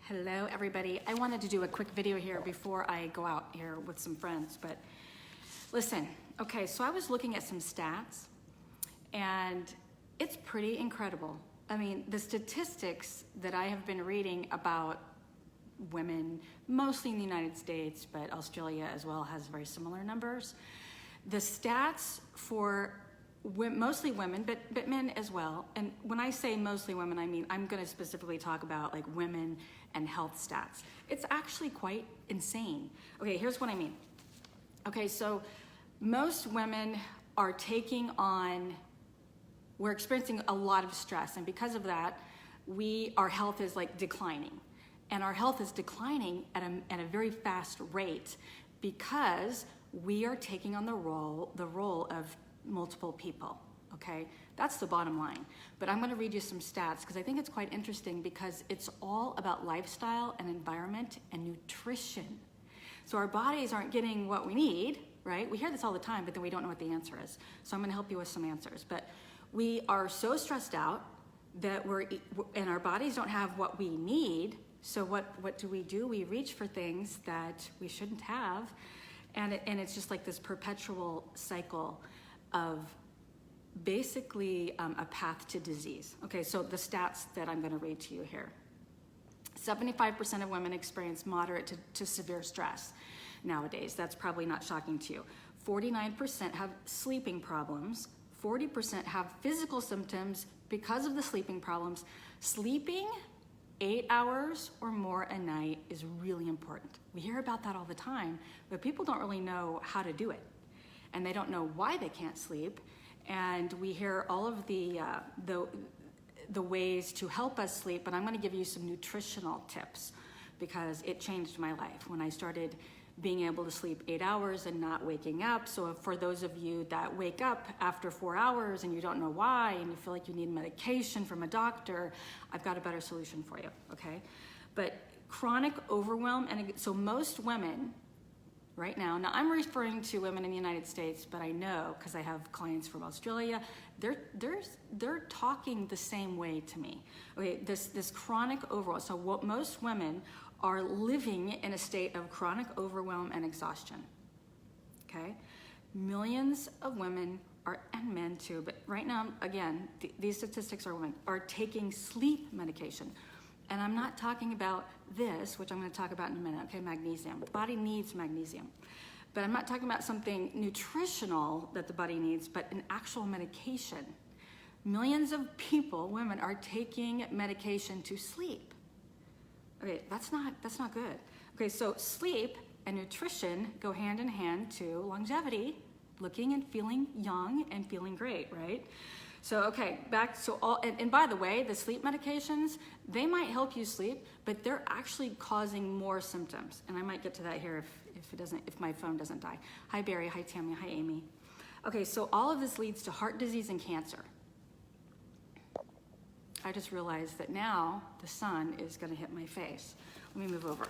Hello everybody. I wanted to do a quick video here before I go out here with some friends, but listen, okay, so I was looking at some stats and it's pretty incredible. I mean, the statistics that I have been reading about women, mostly in the United States, but Australia as well has very similar numbers. The stats for mostly women, but men as well. And when I say mostly women, I mean, I'm going to specifically talk about like women and health stats. It's actually quite insane. Okay, here's what I mean. Okay, so most women are we're experiencing a lot of stress. And because of that, our health is like declining. And our health is declining at a very fast rate because we are taking on the role of multiple people, okay? That's the bottom line. But I'm gonna read you some stats because I think it's quite interesting because it's all about lifestyle and environment and nutrition. So our bodies aren't getting what we need, right? We hear this all the time, but then we don't know what the answer is. So I'm gonna help you with some answers. But we are so stressed out that and our bodies don't have what we need. So what do? We reach for things that we shouldn't have. And it's just like this perpetual cycle of basically a path to disease. Okay, so the stats that I'm gonna read to you here. 75% of women experience moderate to severe stress nowadays. That's probably not shocking to you. 49% have sleeping problems. 40% have physical symptoms because of the sleeping problems. Sleeping 8 hours or more a night is really important. We hear about that all the time, but people don't really know how to do it. And they don't know why they can't sleep. And we hear all of the ways to help us sleep, but I'm gonna give you some nutritional tips because it changed my life when I started being able to sleep 8 hours and not waking up. So for those of you that wake up after 4 hours and you don't know why and you feel like you need medication from a doctor, I've got a better solution for you, okay? But chronic overwhelm, and so most women right now I'm referring to women in the United States, but I know because I have clients from Australia, they're talking the same way to me. Okay, this chronic overwhelm. So what most women are living in a state of chronic overwhelm and exhaustion. Okay, millions of women and men too, but right now, again, these statistics are women are taking sleep medication. And I'm not talking about this, which I'm going to talk about in a minute, okay, magnesium. The body needs magnesium. But I'm not talking about something nutritional that the body needs, but an actual medication. Millions of people, women, are taking medication to sleep. Okay, that's not good. Okay, so sleep and nutrition go hand in hand to longevity, looking and feeling young and feeling great, right? So, okay, and by the way, the sleep medications, they might help you sleep, but they're actually causing more symptoms. And I might get to that here if my phone doesn't die. Hi, Barry. Hi, Tammy. Hi, Amy. Okay, so all of this leads to heart disease and cancer. I just realized that now the sun is gonna hit my face. Let me move over.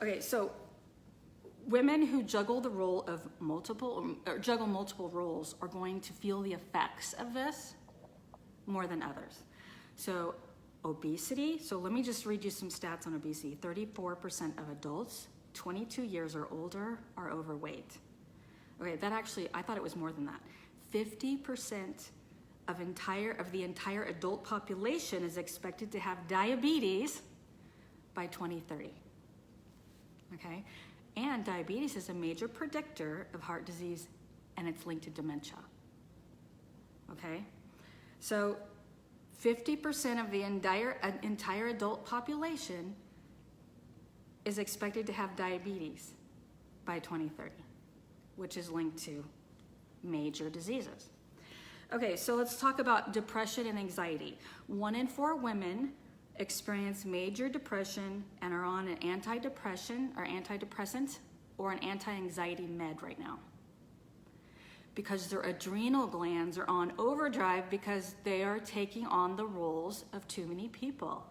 Okay, so women who juggle the role of multiple roles are going to feel the effects of this more than others. So obesity, so let me just read you some stats on obesity. 34% of adults 22 years or older are overweight. Okay, I thought it was more than that. 50% of the entire adult population is expected to have diabetes by 2030. Okay? And diabetes is a major predictor of heart disease, and it's linked to dementia. Okay? So 50% of the entire adult population is expected to have diabetes by 2030, which is linked to major diseases. Okay, so let's talk about depression and anxiety. 1 in 4 women experience major depression and are on an antidepressant or an anti-anxiety med right now because their adrenal glands are on overdrive because they are taking on the roles of too many people.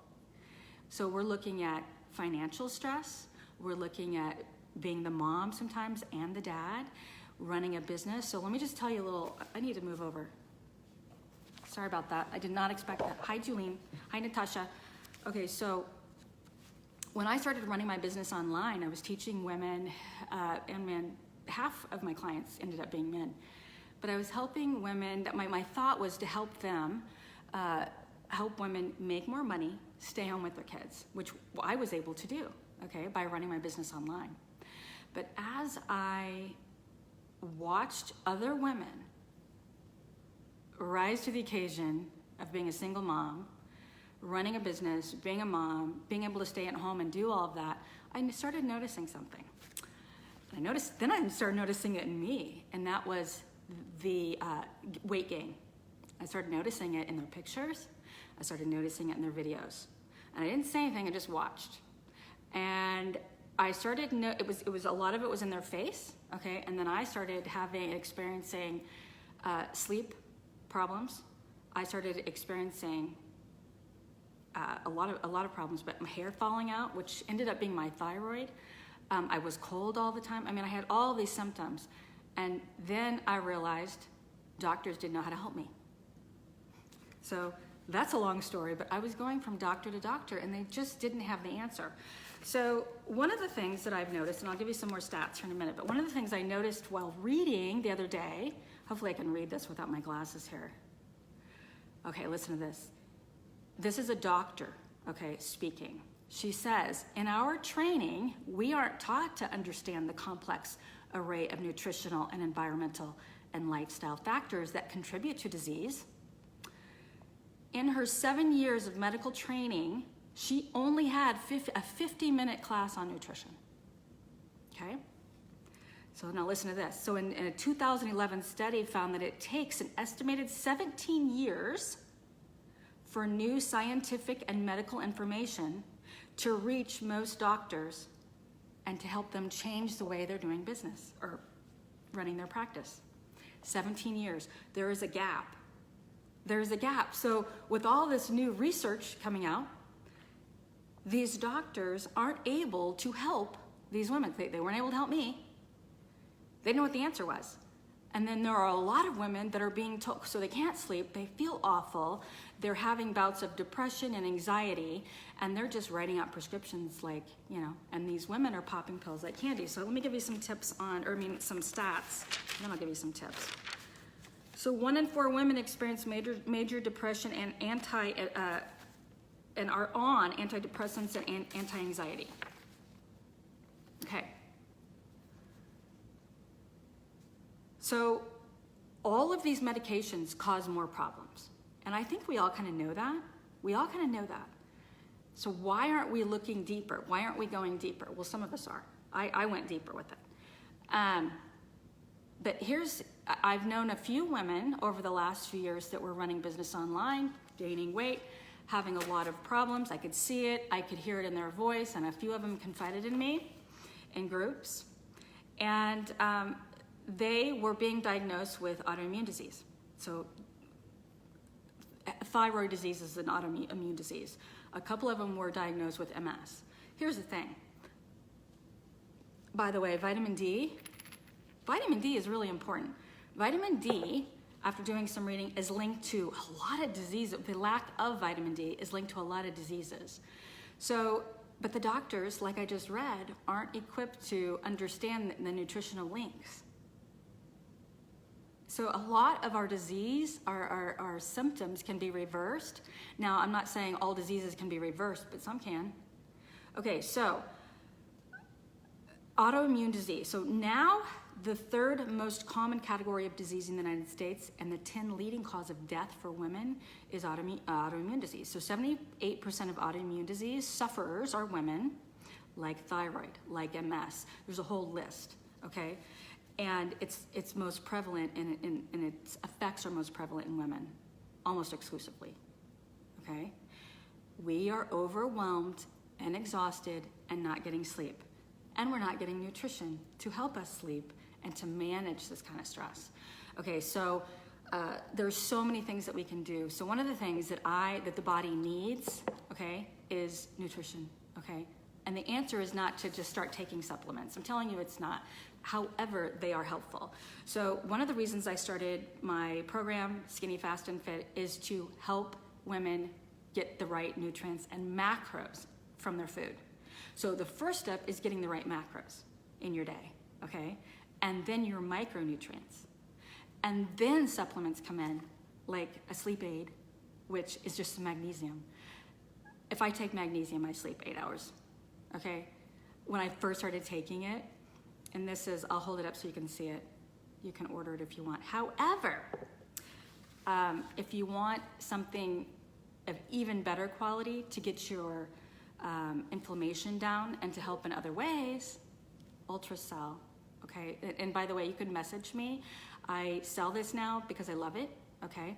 So we're looking at financial stress, we're looking at being the mom sometimes and the dad, running a business. So let me just tell you I need to move over. Sorry about that. I did not expect that. Hi, Julene. Hi, Natasha. Okay, so when I started running my business online, I was teaching women and men. Half of my clients ended up being men, but I was helping women. My thought was to help them, help women make more money, stay home with their kids, which I was able to do, okay, by running my business online. But as I watched other women rise to the occasion of being a single mom, running a business, being a mom, being able to stay at home and do all of that, I started noticing something. Then I started noticing it in me, and that was the weight gain. I started noticing it in their pictures. I started noticing it in their videos. And I didn't say anything, I just watched. And I started, it was a lot of it was in their face, okay? And then I started experiencing sleep problems. I started experiencing a lot of problems, but my hair falling out, which ended up being my thyroid. I was cold all the time. I mean, I had all these symptoms. And then I realized doctors didn't know how to help me. So that's a long story, but I was going from doctor to doctor and they just didn't have the answer. So one of the things that I've noticed, and I'll give you some more stats here in a minute, but one of the things I noticed while reading the other day, hopefully I can read this without my glasses here. Okay, listen to this. This is a doctor, okay, speaking. She says, in our training, we aren't taught to understand the complex array of nutritional and environmental and lifestyle factors that contribute to disease. In her 7 years of medical training, she only had a 50-minute class on nutrition, okay? So now listen to this. So in a 2011 study found that it takes an estimated 17 years for new scientific and medical information to reach most doctors and to help them change the way they're doing business or running their practice. 17 years. There is a gap. There's a gap. So with all this new research coming out, these doctors aren't able to help these women. They weren't able to help me. They didn't know what the answer was. And then there are a lot of women that are being told, so they can't sleep, they feel awful, they're having bouts of depression and anxiety, and they're just writing out prescriptions like, you know, and these women are popping pills like candy. So let me give you some tips some stats, and then I'll give you some tips. So 1 in 4 women experience major depression and are on antidepressants and anti-anxiety. Okay. So all of these medications cause more problems. And I think we all kind of know that. We all kind of know that. So why aren't we looking deeper? Why aren't we going deeper? Well, some of us are. I went deeper with it. But I've known a few women over the last few years that were running business online, gaining weight, having a lot of problems. I could see it, I could hear it in their voice, and a few of them confided in me in groups. And they were being diagnosed with autoimmune disease. So thyroid disease is an autoimmune disease. A couple of them were diagnosed with MS. Here's the thing. By the way, vitamin D is really important. Vitamin D, after doing some reading, is linked to a lot of diseases. The lack of vitamin D is linked to a lot of diseases. So, but the doctors, like I just read, aren't equipped to understand the nutritional links. So a lot of our disease, our symptoms can be reversed. Now, I'm not saying all diseases can be reversed, but some can. Okay, so autoimmune disease. So now the 3rd most common category of disease in the United States and the 10 leading cause of death for women is autoimmune disease. So 78% of autoimmune disease sufferers are women, like thyroid, like MS. There's a whole list, okay? And it's most prevalent and its effects are most prevalent in women, almost exclusively, okay? We are overwhelmed and exhausted and not getting sleep. And we're not getting nutrition to help us sleep and to manage this kind of stress. Okay, so there's so many things that we can do. So one of the things that the body needs, okay, is nutrition, okay? And the answer is not to just start taking supplements. I'm telling you it's not. However, they are helpful. So one of the reasons I started my program, Skinny, Fast, and Fit, is to help women get the right nutrients and macros from their food. So the first step is getting the right macros in your day, okay? And then your micronutrients. And then supplements come in, like a sleep aid, which is just magnesium. If I take magnesium, I sleep 8 hours, okay? When I first started taking it, and this is, I'll hold it up so you can see it. You can order it if you want. However, if you want something of even better quality to get your inflammation down and to help in other ways, Ultracell, okay? And by the way, you can message me. I sell this now because I love it, okay?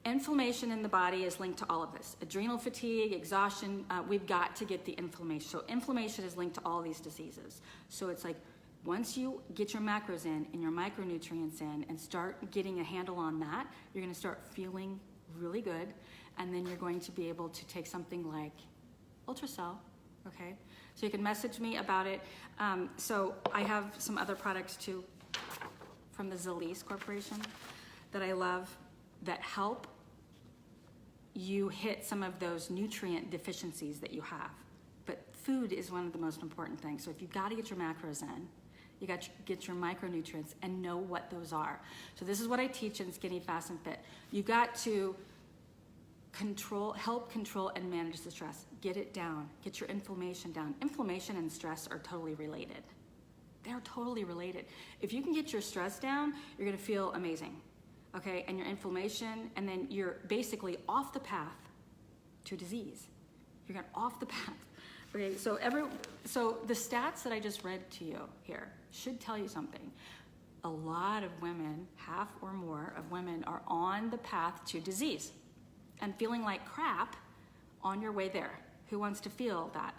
Inflammation in the body is linked to all of this. Adrenal fatigue, exhaustion, we've got to get the inflammation. So inflammation is linked to all these diseases. So it's like, once you get your macros in and your micronutrients in and start getting a handle on that, you're gonna start feeling really good. And then you're going to be able to take something like Ultracell, okay? So you can message me about it. So I have some other products too from the Zalise Corporation that I love that help you hit some of those nutrient deficiencies that you have. But food is one of the most important things. So if you've got to get your macros in, you got to get your micronutrients and know what those are. So this is what I teach in Skinny, Fast, and Fit. You got to help control and manage the stress. Get it down, get your inflammation down. Inflammation and stress are totally related. They're totally related. If you can get your stress down, you're gonna feel amazing, okay? And your inflammation, and then you're basically off the path to disease. You're going off the path. Okay, so the stats that I just read to you here should tell you something. A lot of women, half or more of women, are on the path to disease and feeling like crap on your way there. Who wants to feel that?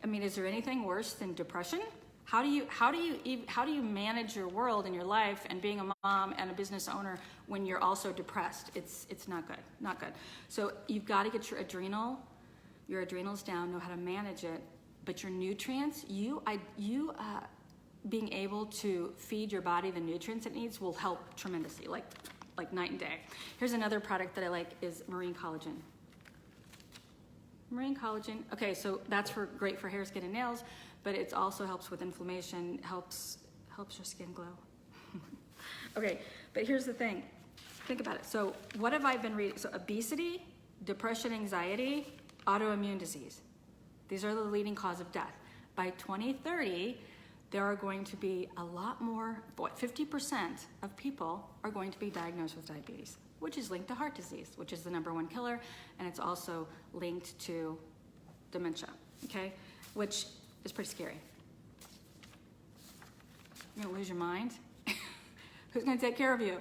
I mean, is there anything worse than depression? How do you manage your world and your life and being a mom and a business owner when you're also depressed? It's not good, not good. So you've got to get your adrenals down, know how to manage it, but your nutrients, being able to feed your body the nutrients it needs will help tremendously, like night and day. Here's another product that I like is marine collagen. Marine collagen, okay, so that's great for hair, skin, and nails, but it also helps with inflammation, helps your skin glow. Okay, but here's the thing. Think about it. So what have I been reading? So obesity, depression, anxiety, autoimmune disease. These are the leading cause of death. By 2030, there are going to be a lot more, 50% of people are going to be diagnosed with diabetes, which is linked to heart disease, which is the #1 killer, and it's also linked to dementia, okay? Which is pretty scary. You're gonna lose your mind? Who's gonna take care of you,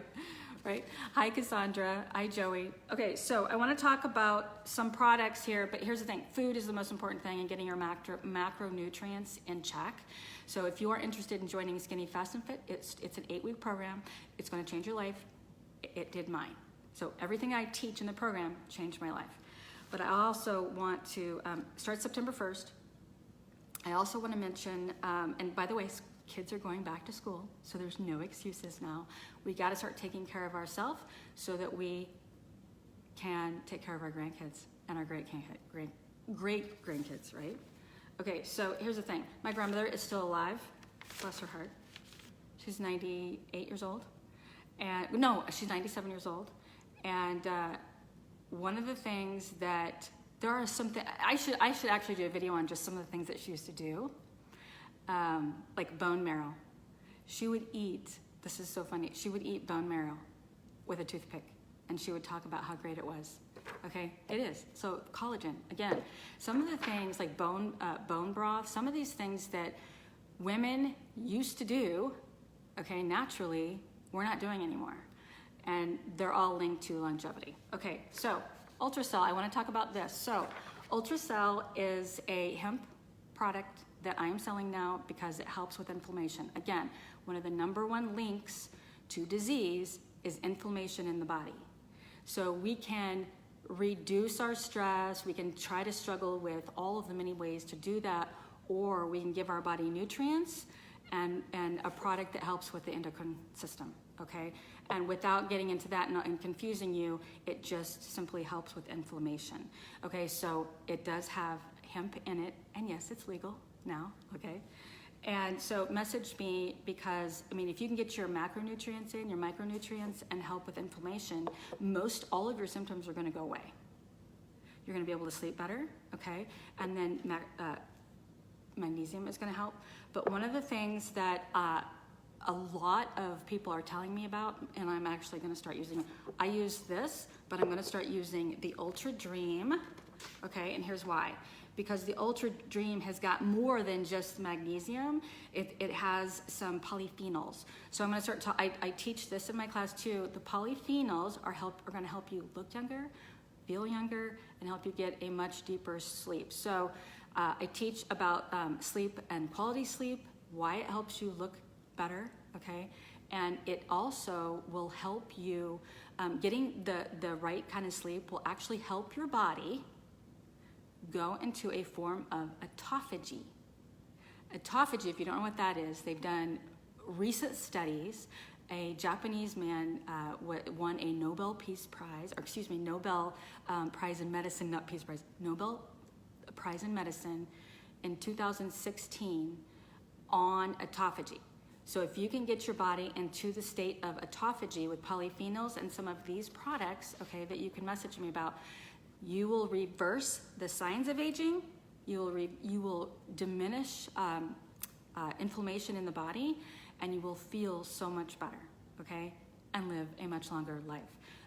right? Hi, Cassandra. Hi, Joey. Okay, so I wanna talk about some products here, but here's the thing. Food is the most important thing in getting your macronutrients in check. So if you are interested in joining Skinny, Fast, and Fit, it's an 8-week program. It's gonna change your life. It did mine. So everything I teach in the program changed my life. But I also want to start September 1st. I also want to mention, and by the way, kids are going back to school, so there's no excuses now. We got to start taking care of ourselves so that we can take care of our grandkids and our great grandkids, right? Okay, so here's the thing. My grandmother is still alive, bless her heart. She's 98 years old. And no, she's 97 years old. And one of the things that there are I should actually do a video on just some of the things that she used to do, like bone marrow. She would eat, this is so funny, she would eat bone marrow with a toothpick, and she would talk about how great it was. Okay, it is. So collagen, again, some of the things like bone broth, some of these things that women used to do, okay, naturally, we're not doing anymore. And they're all linked to longevity. Okay, so Ultracell, I want to talk about this. So Ultracell is a hemp product that I am selling now because it helps with inflammation. Again, one of the #1 links to disease is inflammation in the body. So we can reduce our stress, we can try to struggle with all of the many ways to do that, or we can give our body nutrients and a product that helps with the endocrine system, okay? And without getting into that and confusing you, it just simply helps with inflammation. Okay, so it does have hemp in it, and yes, it's legal now, okay? And so message me, because, I mean, if you can get your macronutrients in, your micronutrients, and help with inflammation, all of your symptoms are gonna go away. You're gonna be able to sleep better, okay? And then magnesium is gonna help. But one of the things that a lot of people are telling me about, and I'm actually gonna start using it. I use this, but I'm gonna start using the Ultra Dream, okay? And here's why. Because the Ultra Dream has got more than just magnesium. It has some polyphenols. So I'm gonna start, I teach this in my class too. The polyphenols are gonna help you look younger, feel younger, and help you get a much deeper sleep. So I teach about sleep and quality sleep, why it helps you look better, okay? And it also will help you, getting the right kind of sleep will actually help your body go into a form of autophagy. Autophagy, if you don't know what that is, they've done recent studies. A Japanese man won a Nobel Peace Prize, or excuse me, Nobel Prize in Medicine, not Peace Prize, Nobel Prize in Medicine in 2016 on autophagy. So if you can get your body into the state of autophagy with polyphenols and some of these products, okay, that you can message me about, you will reverse the signs of aging, you will diminish inflammation in the body, and you will feel so much better, okay, and live a much longer life.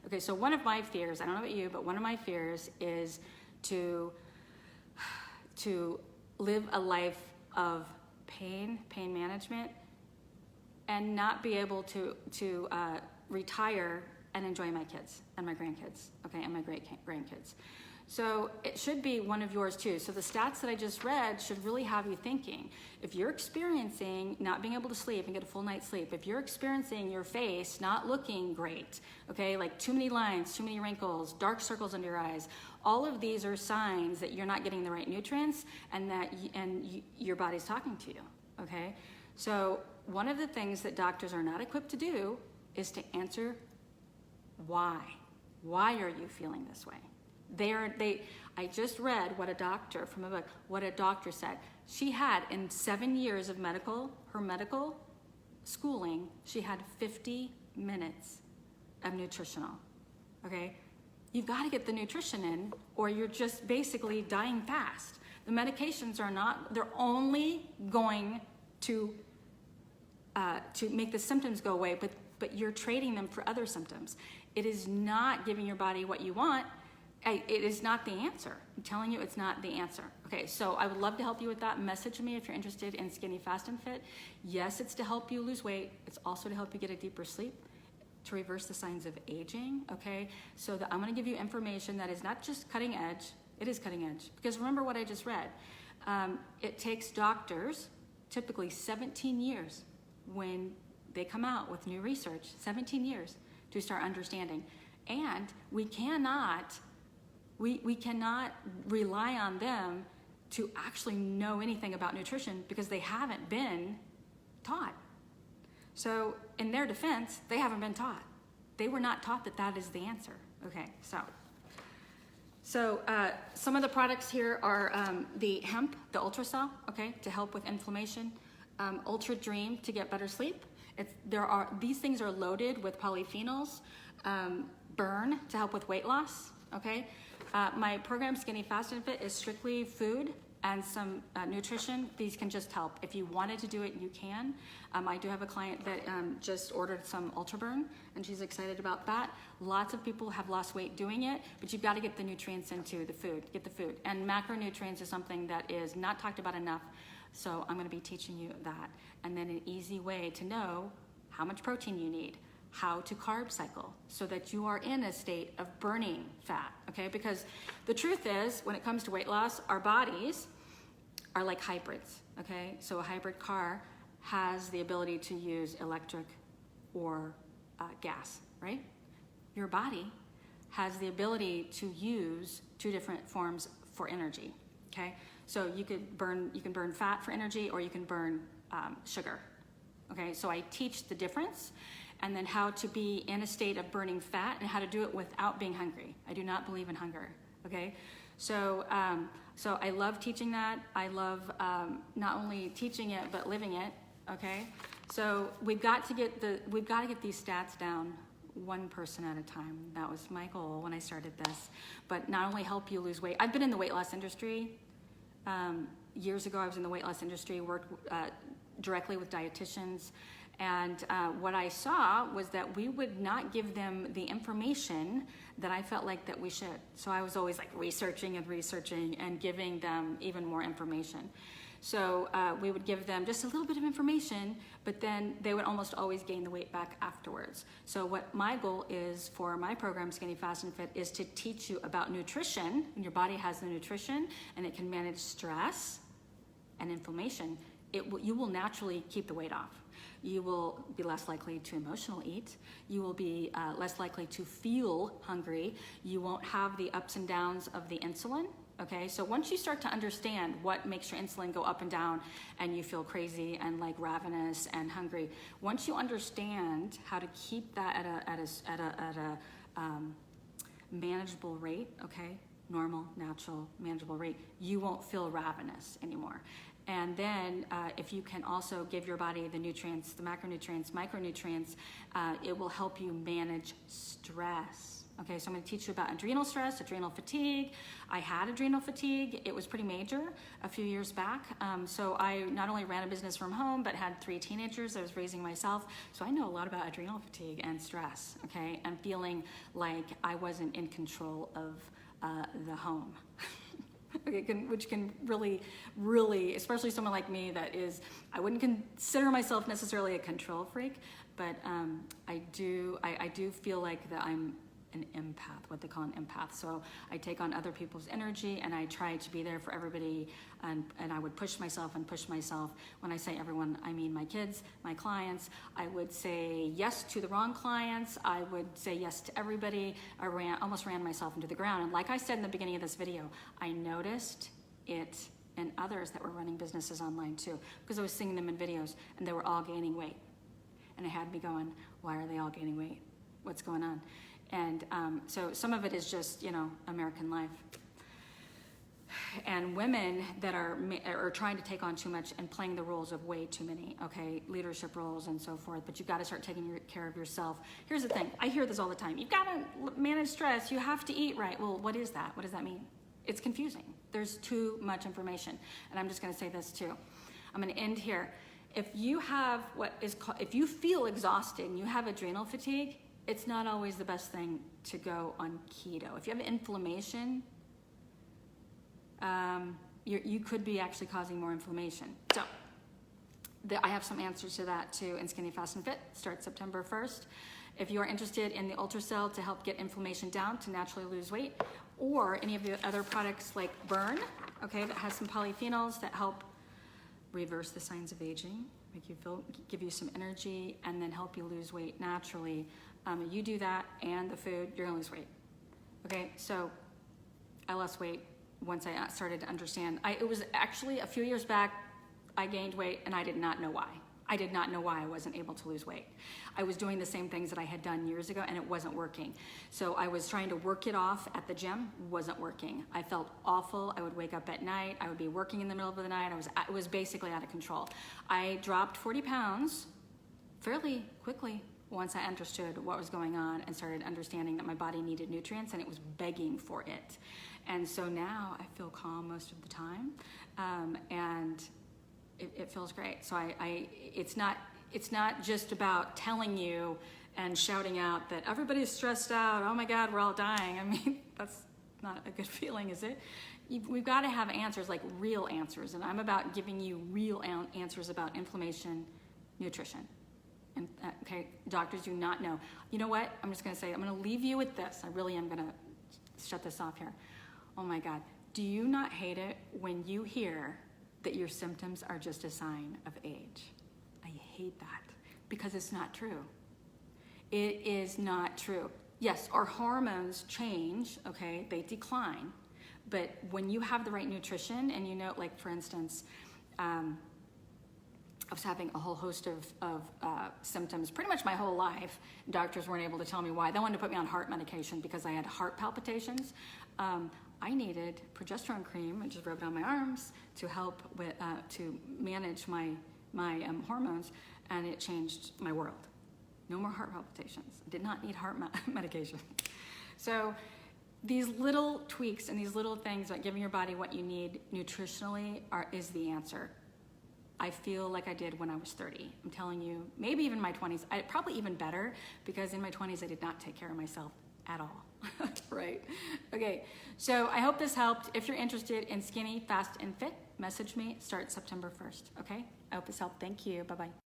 Okay, so one of my fears, I don't know about you, but one of my fears is to live a life of pain management, and not be able to retire and enjoy my kids and my grandkids, okay, and my great-grandkids. So it should be one of yours too. So the stats that I just read should really have you thinking. If you're experiencing not being able to sleep and get a full night's sleep, if you're experiencing your face not looking great, okay, like too many lines, too many wrinkles, dark circles under your eyes, all of these are signs that you're not getting the right nutrients and that your body's talking to you, okay? So one of the things that doctors are not equipped to do is to answer why. Why are you feeling this way? I just read what a doctor from a book, what a doctor said. She had, in 7 years of her medical schooling, she had 50 minutes of nutritional, okay? You've got to get the nutrition in, or you're just basically dying fast. The medications are not, they're only going to make the symptoms go away, but you're trading them for other symptoms. It is not giving your body what you want. It is not the answer. I'm telling you, it's not the answer. Okay, so I would love to help you with that. Message me if you're interested in Skinny, Fast, and Fit. Yes, it's to help you lose weight. It's also to help you get a deeper sleep, to reverse the signs of aging, okay? So that I'm gonna give you information that is not just cutting edge, it is cutting edge. Because remember what I just read. It takes doctors typically 17 years when they come out with new research, 17 years to start understanding. And we cannot rely on them to actually know anything about nutrition because they haven't been taught. So in their defense, they haven't been taught. They were not taught that that is the answer. Okay, so some of the products here are the hemp, the Ultracell, okay, to help with inflammation. Ultra Dream to get better sleep. These things are loaded with polyphenols. Burn to help with weight loss, okay? My program, Skinny, Fast, and Fit, is strictly food and some nutrition. These can just help. If you wanted to do it, you can. I do have a client that just ordered some Ultra Burn, and she's excited about that. Lots of people have lost weight doing it, but you've got to get the nutrients into the food, get the food. And macronutrients is something that is not talked about enough, so I'm gonna be teaching you that. And then an easy way to know how much protein you need, how to carb cycle so that you are in a state of burning fat, okay? Because the truth is, when it comes to weight loss, our bodies are like hybrids, okay? So a hybrid car has the ability to use electric or gas, right? Your body has the ability to use two different forms for energy, okay? So you can burn fat for energy, or you can burn sugar, okay? So I teach the difference, and then how to be in a state of burning fat and how to do it without being hungry. I do not believe in hunger, okay? So So I love teaching that. I love not only teaching it, but living it, okay? So we've got to get these stats down one person at a time. That was my goal when I started this. But not only help you lose weight. I've been in the weight loss industry. Years ago, I was in the weight loss industry, worked directly with dietitians. And what I saw was that we would not give them the information that I felt like that we should. So I was always like researching and giving them even more information. So we would give them just a little bit of information, but then they would almost always gain the weight back afterwards. So what my goal is for my program, Skinny Fast and Fit, is to teach you about nutrition. And your body has the nutrition, and it can manage stress and inflammation. You will naturally keep the weight off. You will be less likely to emotionally eat. You will be less likely to feel hungry. You won't have the ups and downs of the insulin. Okay, so once you start to understand what makes your insulin go up and down and you feel crazy and like ravenous and hungry, once you understand how to keep that at a manageable rate, okay, normal, natural, manageable rate, you won't feel ravenous anymore. And then if you can also give your body the nutrients, the macronutrients, micronutrients, it will help you manage stress. Okay, so I'm going to teach you about adrenal stress, adrenal fatigue. I had adrenal fatigue. It was pretty major a few years back. So I not only ran a business from home, but had 3 teenagers I was raising myself. So I know a lot about adrenal fatigue and stress, okay, and feeling like I wasn't in control of the home. Okay, which can really, really, especially someone like me that is, I wouldn't consider myself necessarily a control freak, but I do feel like that I'm an empath, what they call an empath. So I take on other people's energy and I try to be there for everybody, and I would push myself. When I say everyone, I mean my kids, my clients. I would say yes to the wrong clients. I would say yes to everybody. I almost ran myself into the ground. And like I said in the beginning of this video, I noticed it in others that were running businesses online too, because I was seeing them in videos and they were all gaining weight. And it had me going, why are they all gaining weight? What's going on? And so some of it is just, American life. And women that are trying to take on too much and playing the roles of way too many, okay, leadership roles and so forth, but you've got to start taking care of yourself. Here's the thing. I hear this all the time. You've got to manage stress. You have to eat right. Well, what is that? What does that mean? It's confusing. There's too much information. And I'm just going to say this too. I'm going to end here. If you have if you feel exhausted and you have adrenal fatigue, it's not always the best thing to go on keto. If you have inflammation, you could be actually causing more inflammation. So I have some answers to that too in Skinny Fast and Fit. Starts September 1st. If you are interested in the Ultracell to help get inflammation down to naturally lose weight, or any of the other products like Burn, okay, that has some polyphenols that help reverse the signs of aging, make you give you some energy, and then help you lose weight naturally. You do that and the food, you're gonna lose weight. Okay, so I lost weight once I started to understand. It was actually a few years back, I gained weight and I did not know why. I did not know why I wasn't able to lose weight. I was doing the same things that I had done years ago and it wasn't working. So I was trying to work it off at the gym, wasn't working. I felt awful. I would wake up at night. I would be working in the middle of the night. It was basically out of control. I dropped 40 pounds fairly quickly once I understood what was going on and started understanding that my body needed nutrients and it was begging for it. And so now I feel calm most of the time, and it feels great. So it's not just about telling you and shouting out that everybody's stressed out, oh my God, we're all dying. I mean, that's not a good feeling, is it? We've got to have answers, like real answers, and I'm about giving you real answers about inflammation, nutrition. And, okay, doctors do not know. You know what? I'm just going to say, I'm going to leave you with this. I really am going to shut this off here. Oh my God. Do you not hate it when you hear that your symptoms are just a sign of age? I hate that because it's not true. It is not true. Yes, our hormones change, okay? They decline. But when you have the right nutrition and like for instance, I was having a whole host of symptoms pretty much my whole life. Doctors weren't able to tell me why. They wanted to put me on heart medication because I had heart palpitations. I needed progesterone cream, and just rub it on my arms to help with to manage my hormones, and it changed my world. No more heart palpitations. I did not need heart medication. So these little tweaks and these little things about giving your body what you need nutritionally is the answer. I feel like I did when I was 30. I'm telling you, maybe even my 20s. Probably even better, because in my 20s I did not take care of myself at all. Right? Okay, so I hope this helped. If you're interested in skinny, fast, and fit, message me. Start September 1st, okay? I hope this helped. Thank you. Bye-bye.